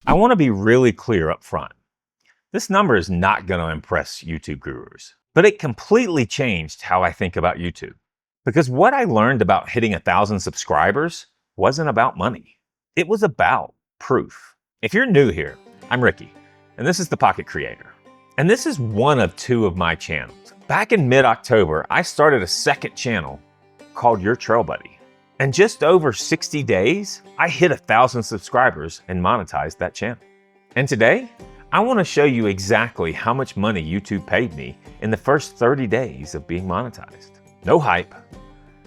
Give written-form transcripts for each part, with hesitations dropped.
I want to be really clear up front. This number is not going to impress YouTube gurus, but it completely changed how I think about YouTube. Because what I learned about hitting 1,000 subscribers wasn't about money. It was about proof. If you're new here, I'm Ricky, and this is The Pocket Creator. And this is one of two of my channels. Back in mid-October, I started a second channel called Your Trail Buddy. And just over 60 days, I hit 1,000 subscribers and monetized that channel. And today, I want to show you exactly how much money YouTube paid me in the first 30 days of being monetized. No hype,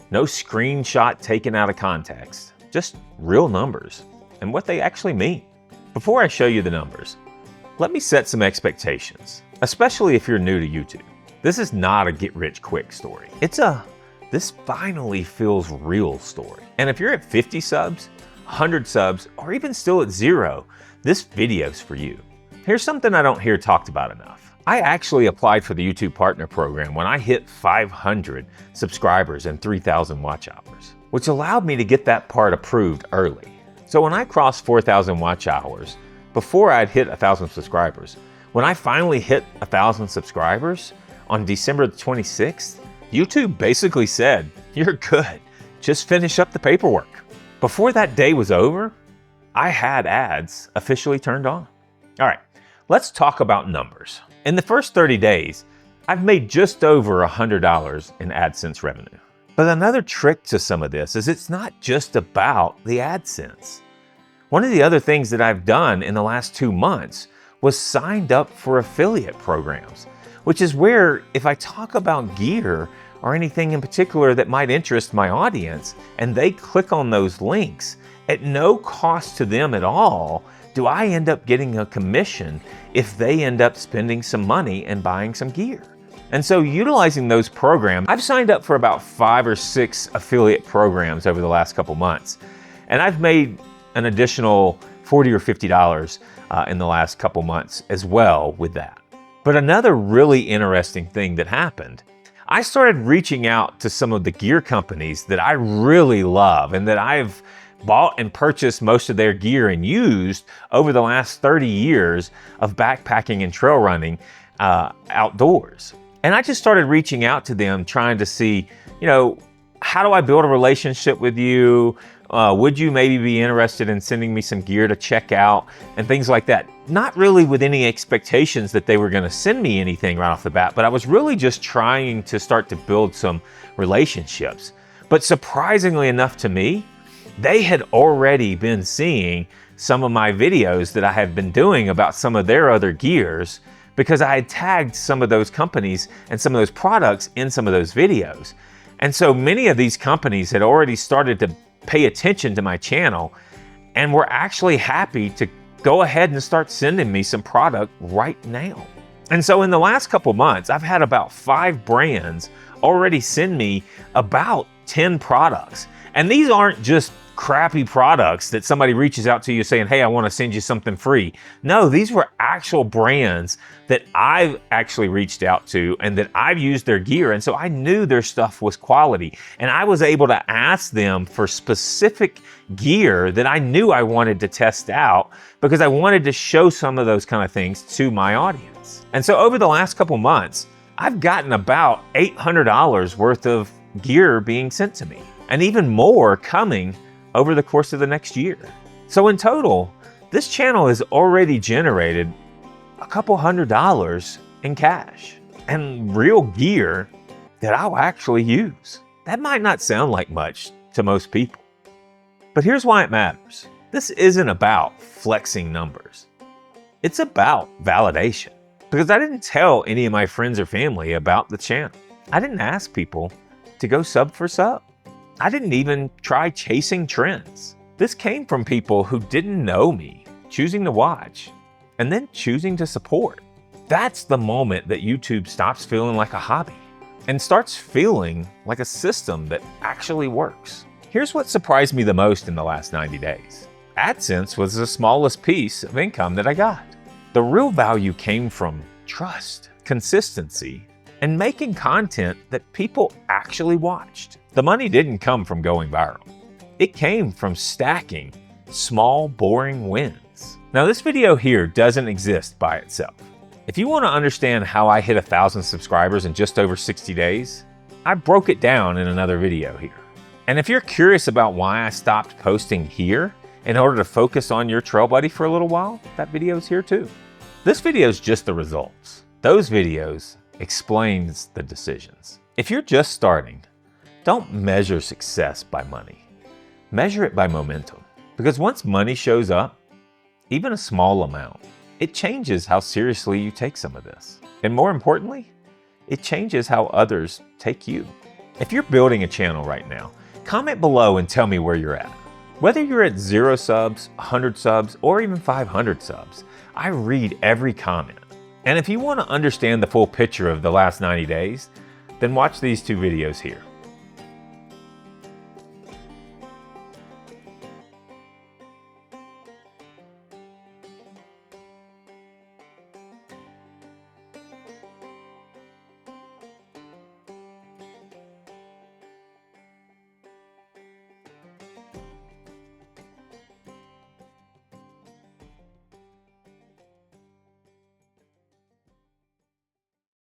no screenshot taken out of context, just real numbers and what they actually mean. Before I show you the numbers, let me set some expectations, especially if you're new to YouTube. This is not a get-rich-quick story. It's a this finally feels real story. And if you're at 50 subs, 100 subs, or even still at 0, this video's for you. Here's something I don't hear talked about enough. I actually applied for the YouTube Partner Program when I hit 500 subscribers and 3,000 watch hours, which allowed me to get that part approved early. So when I crossed 4,000 watch hours, before I'd hit 1,000 subscribers, when I finally hit 1,000 subscribers on December the 26th, YouTube basically said, "You're good, just finish up the paperwork." Before that day was over, I had ads officially turned on. All right, let's talk about numbers. In the first 30 days, I've made just over $100 in AdSense revenue. But another trick to some of this is it's not just about the AdSense. One of the other things that I've done in the last 2 months was signed up for affiliate programs, which is where if I talk about gear or anything in particular that might interest my audience, and they click on those links, at no cost to them at all, do I end up getting a commission if they end up spending some money and buying some gear. And so utilizing those programs, I've signed up for about 5 or 6 affiliate programs over the last couple months. And I've made an additional $40 or $50 in the last couple months as well with that. But another really interesting thing that happened, I started reaching out to some of the gear companies that I really love and that I've bought and purchased most of their gear and used over the last 30 years of backpacking and trail running outdoors. And I just started reaching out to them trying to see, how do I build a relationship with you? Would you maybe be interested in sending me some gear to check out and things like that? Not really with any expectations that they were going to send me anything right off the bat, but I was really just trying to start to build some relationships. But surprisingly enough to me, they had already been seeing some of my videos that I had been doing about some of their other gears because I had tagged some of those companies and some of those products in some of those videos. And so many of these companies had already started to pay attention to my channel and were actually happy to go ahead and start sending me some product right now. And so in the last couple months, I've had about 5 brands already send me about 10 products. And these aren't just crappy products that somebody reaches out to you saying, "Hey, I want to send you something free." No, these were actual brands that I've actually reached out to and that I've used their gear. And so I knew their stuff was quality. And I was able to ask them for specific gear that I knew I wanted to test out because I wanted to show some of those kind of things to my audience. And so over the last couple months, I've gotten about $800 worth of gear being sent to me and even more coming over the course of the next year. So in total, this channel has already generated a couple $100 in cash and real gear that I'll actually use. That might not sound like much to most people, but here's why it matters. This isn't about flexing numbers. It's about validation, because I didn't tell any of my friends or family about the channel. I didn't ask people to go sub for sub. I didn't even try chasing trends. This came from people who didn't know me, choosing to watch, and then choosing to support. That's the moment that YouTube stops feeling like a hobby and starts feeling like a system that actually works. Here's what surprised me the most in the last 90 days. AdSense was the smallest piece of income that I got. The real value came from trust, consistency, and making content that people actually watched. The money didn't come from going viral. It came from stacking small, boring wins. Now this video here doesn't exist by itself. If you want to understand how I hit 1,000 subscribers in just over 60 days, I broke it down in another video here. And if you're curious about why I stopped posting here in order to focus on your trail buddy for a little while, that video is here too. This video is just the results. Those videos explains the decisions. If you're just starting, don't measure success by money. Measure it by momentum. Because once money shows up, even a small amount, it changes how seriously you take some of this. And more importantly, it changes how others take you. If you're building a channel right now, comment below and tell me where you're at. Whether you're at 0 subs, 100 subs, or even 500 subs, I read every comment. And if you want to understand the full picture of the last 90 days, then watch these 2 videos here.